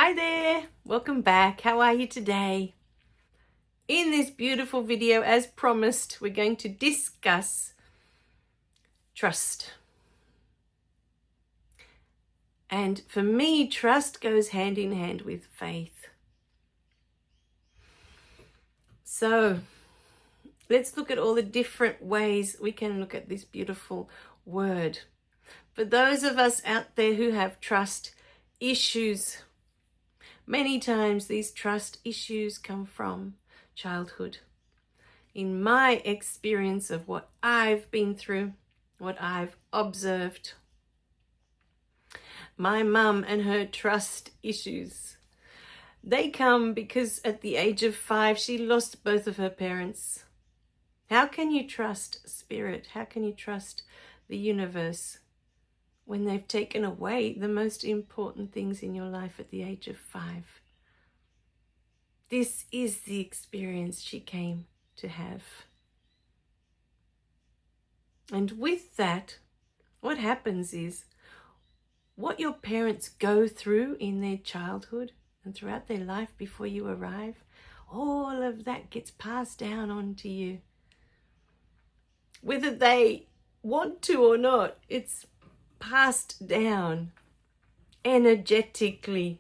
Hi there, welcome back. How are you today? In this beautiful video, as promised, we're going to discuss trust. And for me, trust goes hand in hand with faith. So let's look at all the different ways we can look at this beautiful word. For those of us out there who have trust issues, many times these trust issues come from childhood. In my experience of what I've been through, what I've observed, my mum and her trust issues, they come because at the age of 5, she lost both of her parents. How can you trust spirit? How can you trust the universe when they've taken away the most important things in your life at the age of 5? This is the experience she came to have. And with that, what happens is what your parents go through in their childhood and throughout their life before you arrive, all of that gets passed down onto you. Whether they want to or not, it's passed down energetically.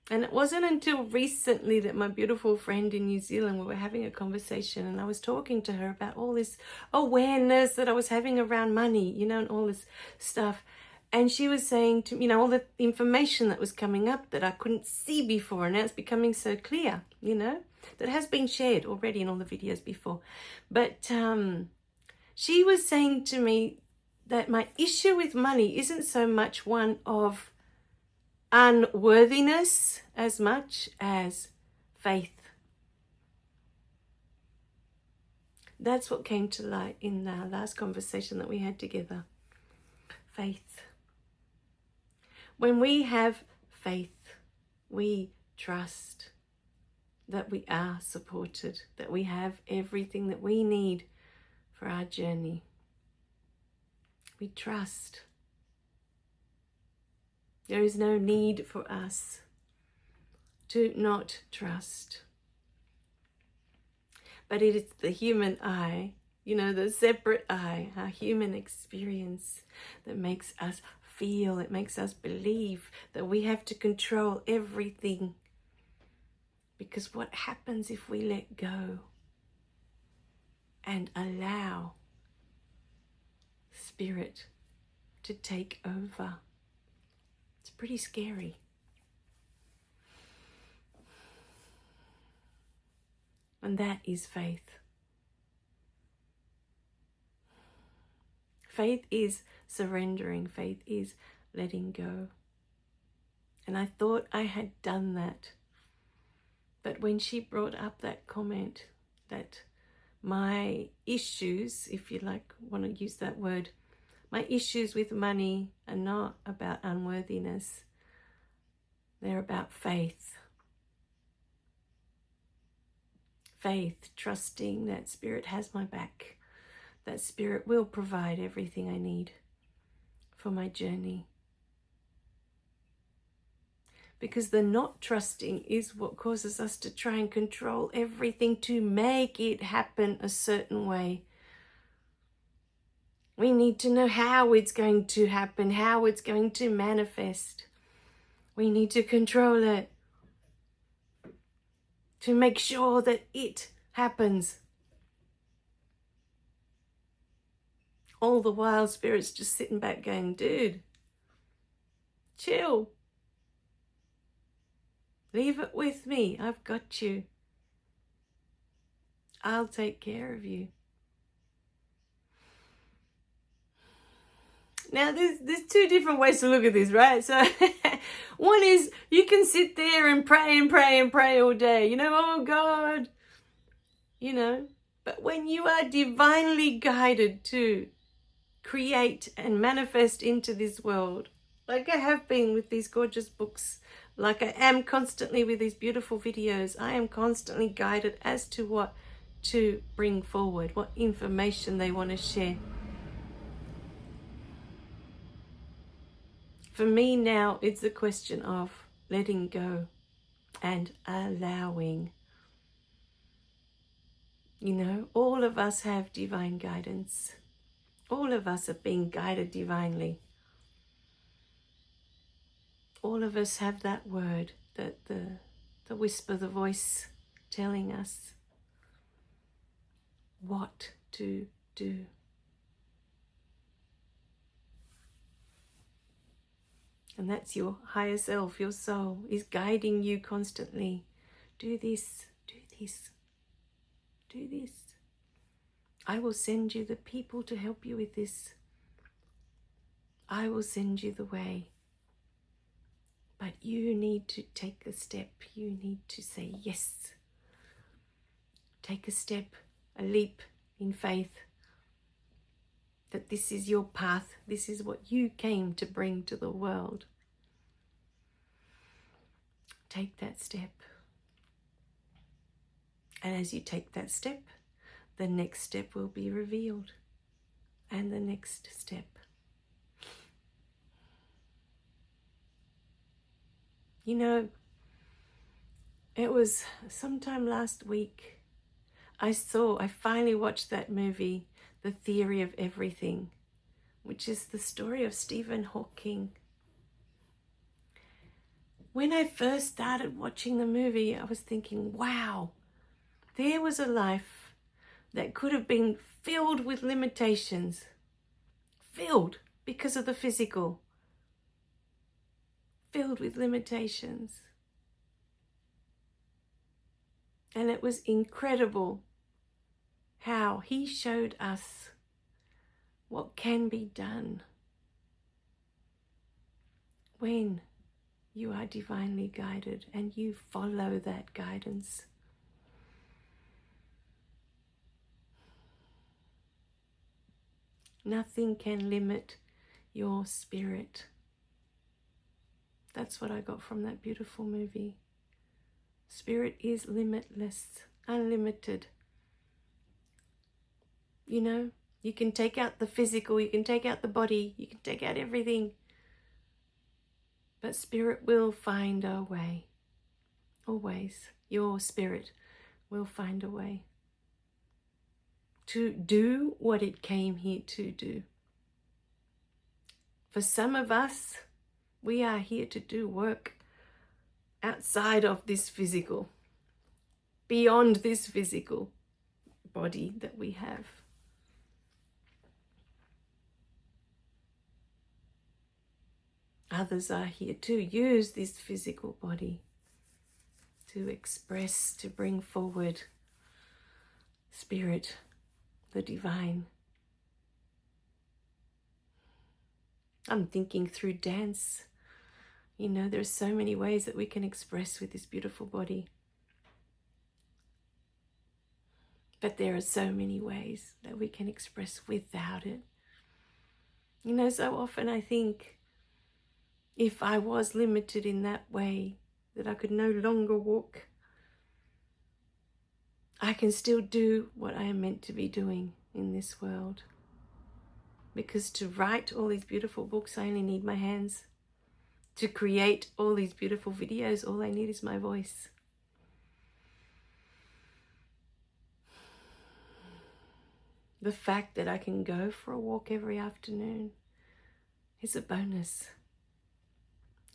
And it wasn't until recently that my beautiful friend in New Zealand, we were having a conversation and I was talking to her about all this awareness that I was having around money, and all this stuff. And she was saying to me, all the information that was coming up that I couldn't see before, and now it's becoming so clear, that has been shared already in all the videos before. But she was saying to me that my issue with money isn't so much one of unworthiness as much as faith. That's what came to light in the last conversation that we had together. Faith. When we have faith, we trust that we are supported, that we have everything that we need for our journey. We trust. There is no need for us to not trust. But it is the human eye, the separate eye, our human experience that makes us feel, it makes us believe that we have to control everything. Because what happens if we let go and allow spirit to take over? It's pretty scary. And that is faith. Faith is surrendering. Faith is letting go. And I thought I had done that. But when she brought up that comment that my issues, if you want to use that word, my issues with money are not about unworthiness. They're about faith. Faith, trusting that spirit has my back, that spirit will provide everything I need for my journey. Because the not trusting is what causes us to try and control everything to make it happen a certain way. We need to know how it's going to happen, how it's going to manifest. We need to control it to make sure that it happens. All the while, spirit's just sitting back going, dude, chill. Leave it with me. I've got you. I'll take care of you. Now, there's two different ways to look at this, right? So one is you can sit there and pray and pray and pray all day, oh God, But when you are divinely guided to create and manifest into this world, like I have been with these gorgeous books, like I am constantly with these beautiful videos, I am constantly guided as to what to bring forward, what information they want to share. For me now, it's a question of letting go and allowing. You know, all of us have divine guidance. All of us are being guided divinely. All of us have that word, that the whisper, the voice telling us what to do. And that's your higher self, your soul, is guiding you constantly. Do this, do this, do this. I will send you the people to help you with this. I will send you the way. But you need to take a step. You need to say yes. Take a step, a leap in faith. That this is your path. This is what you came to bring to the world. Take that step. And as you take that step, the next step will be revealed. And the next step. You know, it was sometime last week, I finally watched that movie, The Theory of Everything, which is the story of Stephen Hawking. When I first started watching the movie, I was thinking, wow, there was a life that could have been filled with limitations, filled because of the physical, filled with limitations. And it was incredible how he showed us what can be done when you are divinely guided and you follow that guidance. Nothing can limit your spirit. That's what I got from that beautiful movie. Spirit is limitless, unlimited. You know, you can take out the physical, you can take out the body, you can take out everything. But spirit will find a way. Always. Your spirit will find a way to do what it came here to do. For some of us, we are here to do work outside of this physical, beyond this physical body that we have. Others are here to use this physical body to express, to bring forward spirit, the divine. I'm thinking through dance. You know, there are so many ways that we can express with this beautiful body. But there are so many ways that we can express without it. You know, so often I think if I was limited in that way, that I could no longer walk, I can still do what I am meant to be doing in this world. Because to write all these beautiful books, I only need my hands. To create all these beautiful videos, all I need is my voice. The fact that I can go for a walk every afternoon is a bonus.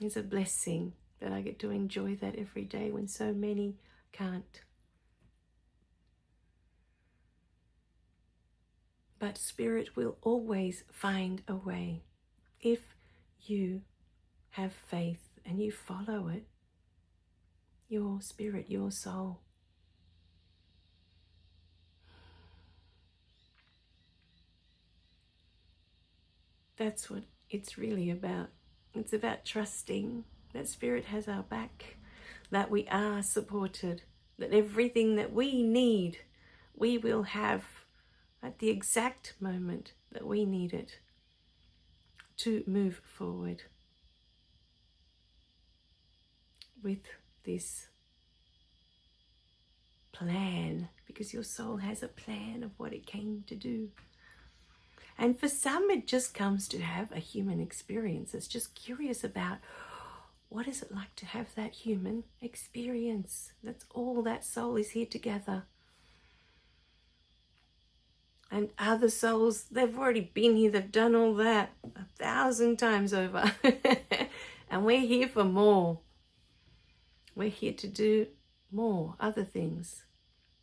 It's a blessing that I get to enjoy that every day when so many can't. But spirit will always find a way if you have faith and you follow it. Your spirit, your soul. That's what it's really about. It's about trusting that spirit has our back, that we are supported, that everything that we need, we will have at the exact moment that we need it to move forward with this plan, because your soul has a plan of what it came to do. And for some, it just comes to have a human experience. It's just curious about, what is it like to have that human experience? That's all that soul is here together. And other souls, they've already been here, they've done all that 1,000 times over. And we're here for more. We're here to do more, other things.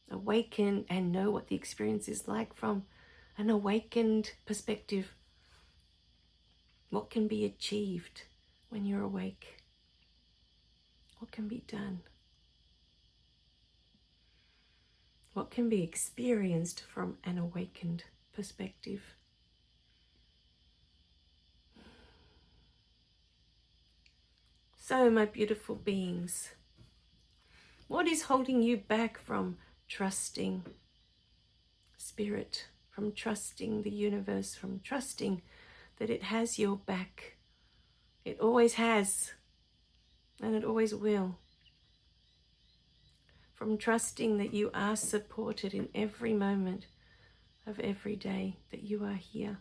Awaken and know what the experience is like from an awakened perspective. What can be achieved when you're awake? What can be done? What can be experienced from an awakened perspective? So, my beautiful beings, what is holding you back from trusting Spirit, from trusting the universe, from trusting that it has your back? It always has, and it always will. From trusting that you are supported in every moment of every day, that you are here,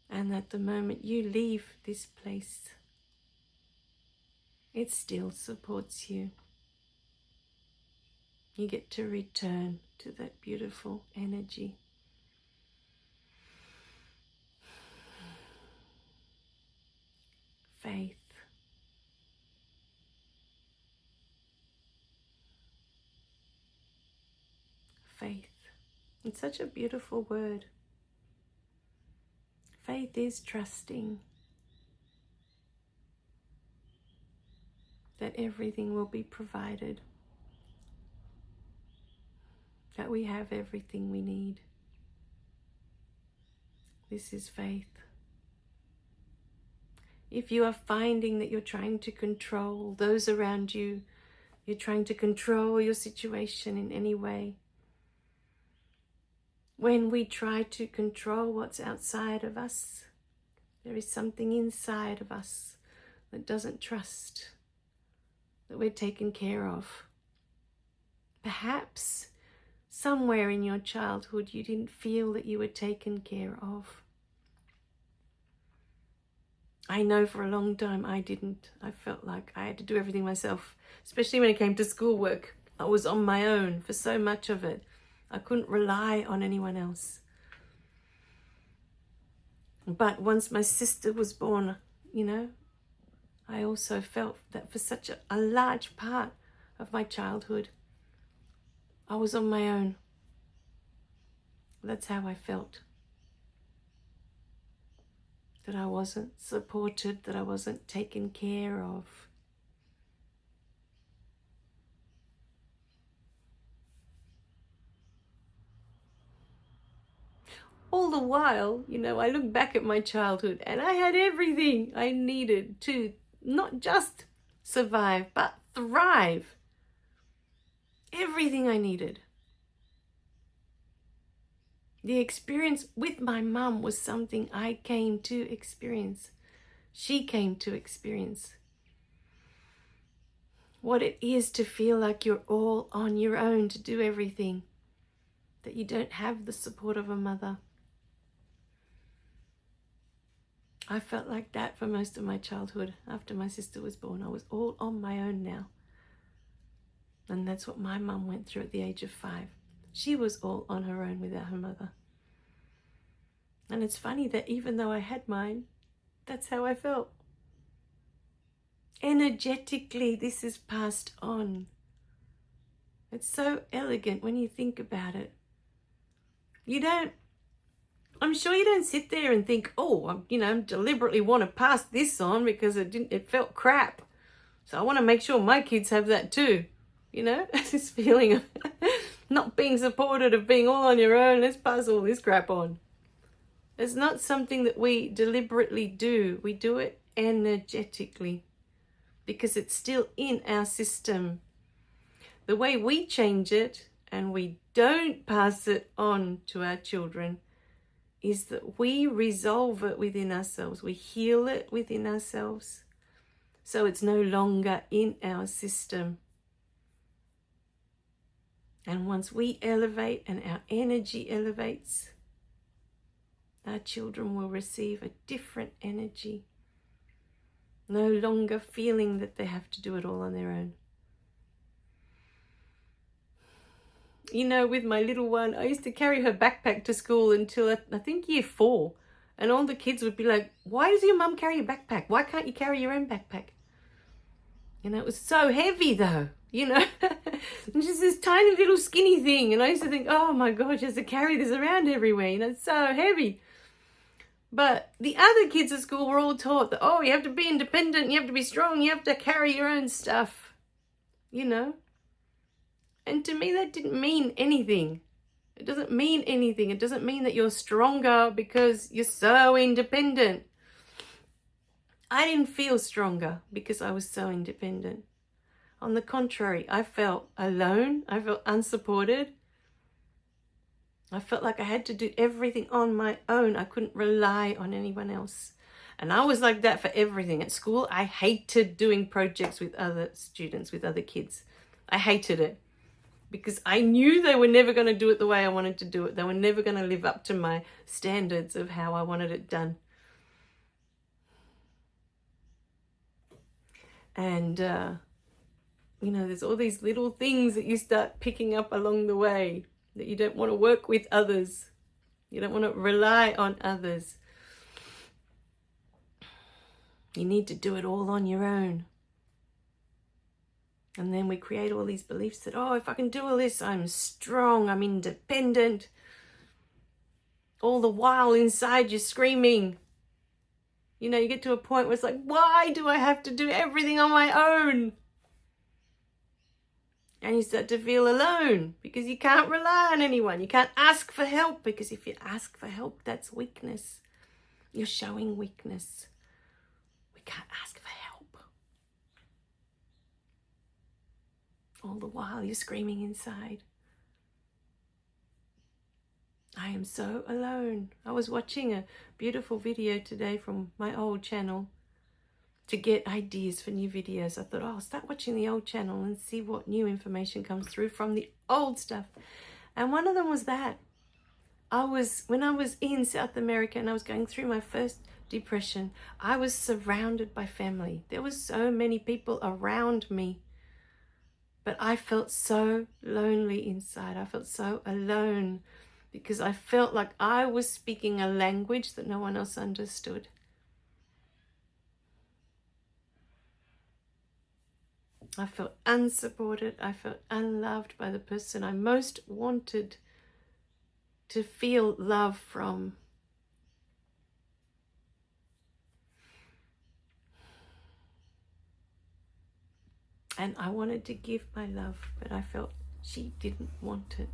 and that the moment you leave this place, it still supports you. You get to return to that beautiful energy. Faith. Faith. It's such a beautiful word. Faith is trusting that everything will be provided, that we have everything we need. This is faith. If you are finding that you're trying to control those around you, you're trying to control your situation in any way, when we try to control what's outside of us, there is something inside of us that doesn't trust that we're taken care of. Perhaps somewhere in your childhood you didn't feel that you were taken care of. I know for a long time I didn't. I felt like I had to do everything myself, especially when it came to schoolwork. I was on my own for so much of it. I couldn't rely on anyone else. But once my sister was born, I also felt that for such a large part of my childhood, I was on my own. That's how I felt. That I wasn't supported, that I wasn't taken care of. All the while, I look back at my childhood and I had everything I needed to not just survive, but thrive. Everything I needed. The experience with my mum was something I came to experience. She came to experience what it is to feel like you're all on your own to do everything, that you don't have the support of a mother. I felt like that for most of my childhood. After my sister was born, I was all on my own now. And that's what my mum went through at the age of 5. She was all on her own without her mother. And it's funny that even though I had mine, that's how I felt. Energetically, this is passed on. It's so elegant when you think about it. I'm sure you don't sit there and think, deliberately want to pass this on because it felt crap. So I want to make sure my kids have that too. This feeling of not being supported, of being all on your own. Let's pass all this crap on. It's not something that we deliberately do. We do it energetically because it's still in our system. The way we change it and we don't pass it on to our children is that we resolve it within ourselves. We heal it within ourselves. So it's no longer in our system. And once we elevate and our energy elevates, Our children will receive a different energy, no longer feeling that they have to do it all on their own. You know, with my little one, I used to carry her backpack to school until I think year 4. And all the kids would be like, why does your mum carry a backpack? Why can't you carry your own backpack? You know, it was so heavy though, you know. It's just this tiny little skinny thing. And I used to think, oh my God, she has to carry this around everywhere. You know, it's so heavy. But the other kids at school were all taught that, oh, you have to be independent, you have to be strong, you have to carry your own stuff, you know. And to me, that didn't mean anything. It doesn't mean anything. It doesn't mean that you're stronger because you're so independent. I didn't feel stronger because I was so independent. On the contrary, I felt alone. I felt unsupported. I felt like I had to do everything on my own. I couldn't rely on anyone else. And I was like that for everything. At school, I hated doing projects with other students, with other kids. I hated it because I knew they were never going to do it the way I wanted to do it. They were never going to live up to my standards of how I wanted it done. And, you know, there's all these little things that you start picking up along the way, that you don't want to work with others. You don't want to rely on others. You need to do it all on your own. And then we create all these beliefs that, oh, if I can do all this, I'm strong, I'm independent. All the while inside you're screaming. You know, you get to a point where it's like, why do I have to do everything on my own? And you start to feel alone because you can't rely on anyone. You can't ask for help, because if you ask for help, that's weakness. You're showing weakness. We can't ask for help. All the while you're screaming inside, I am so alone. I was watching a beautiful video today from my old channel to get ideas for new videos. I thought, oh, I'll start watching the old channel and see what new information comes through from the old stuff. And one of them was that. When I was in South America and I was going through my first depression, I was surrounded by family. There was so many people around me. But I felt so lonely inside. I felt so alone because I felt like I was speaking a language that no one else understood. I felt unsupported. I felt unloved by the person I most wanted to feel love from. And I wanted to give my love, but I felt she didn't want it.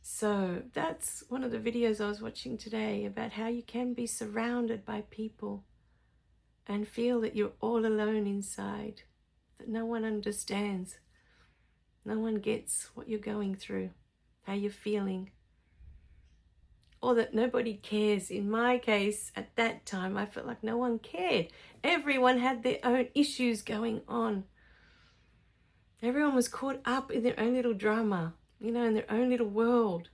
So that's one of the videos I was watching today, about how you can be surrounded by people and feel that you're all alone inside, that no one understands, no one gets what you're going through, how you're feeling, or that nobody cares. In my case, at that time, I felt like no one cared. Everyone had their own issues going on. Everyone was caught up in their own little drama, you know, in their own little world.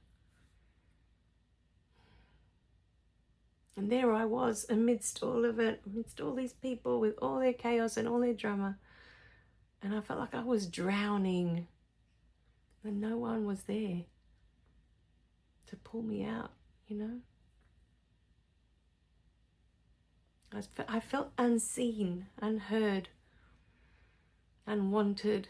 And there I was amidst all of it, amidst all these people with all their chaos and all their drama. And I felt like I was drowning and no one was there to pull me out, you know. I felt unseen, unheard, unwanted.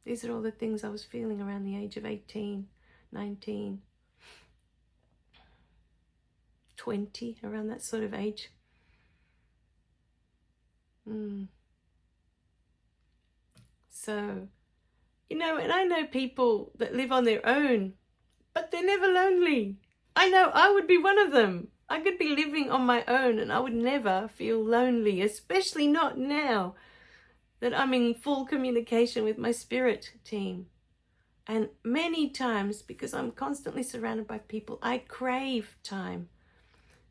These are all the things I was feeling around the age of 18, 19, 20, around that sort of age. So, you know, and I know people that live on their own, but they're never lonely. I know I would be one of them. I could be living on my own and I would never feel lonely, especially not now that I'm in full communication with my spirit team. And many times, because I'm constantly surrounded by people, I crave time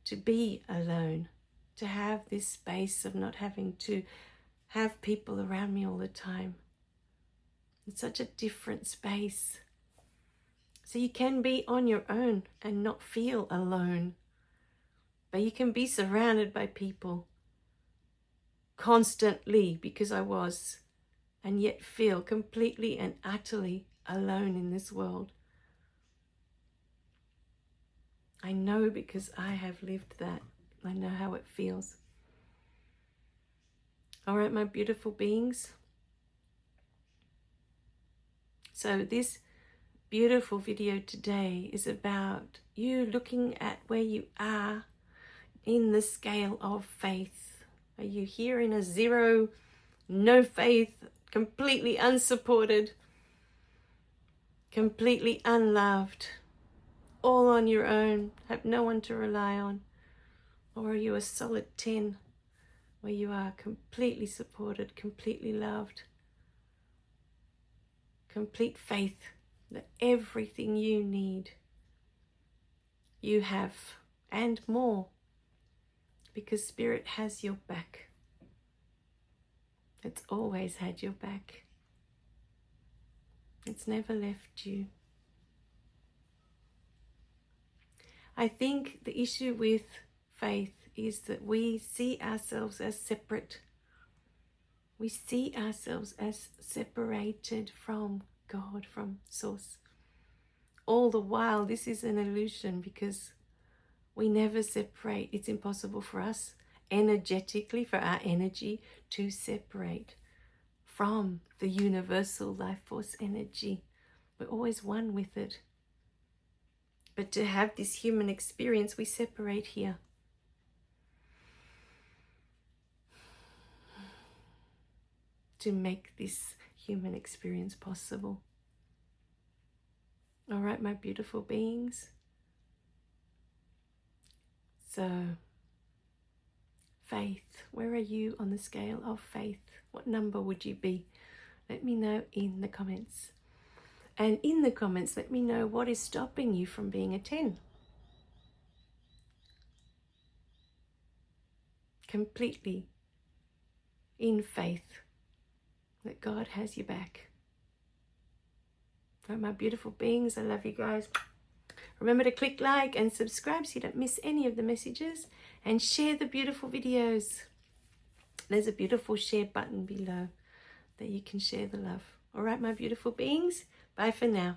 to be alone, to have this space of not having to have people around me all the time. It's such a different space. So you can be on your own and not feel alone. But you can be surrounded by people constantly, because I was, and yet feel completely and utterly alone in this world. I know because I have lived that. I know how it feels. All right, my beautiful beings. So this beautiful video today is about you looking at where you are in the scale of faith. Are you here in a 0, no faith, completely unsupported, completely unloved, all on your own, have no one to rely on? Or are you a solid 10, where you are completely supported, completely loved, complete faith that everything you need, you have, and more, because Spirit has your back. It's always had your back. It's never left you. I think the issue with faith is that we see ourselves as separate. We see ourselves as separated from God, from Source. All the while, this is an illusion, because we never separate. It's impossible for us energetically, for our energy to separate from the universal life force energy. We're always one with it. But to have this human experience, we separate here. To make this human experience possible. All right, my beautiful beings. So, faith. Where are you on the scale of faith? What number would you be? Let me know in the comments. And in the comments, let me know what is stopping you from being a 10. Completely in faith that God has your back. All right, my beautiful beings, I love you guys. Remember to click like and subscribe so you don't miss any of the messages, and share the beautiful videos. There's a beautiful share button below that you can share the love. All right, my beautiful beings, bye for now.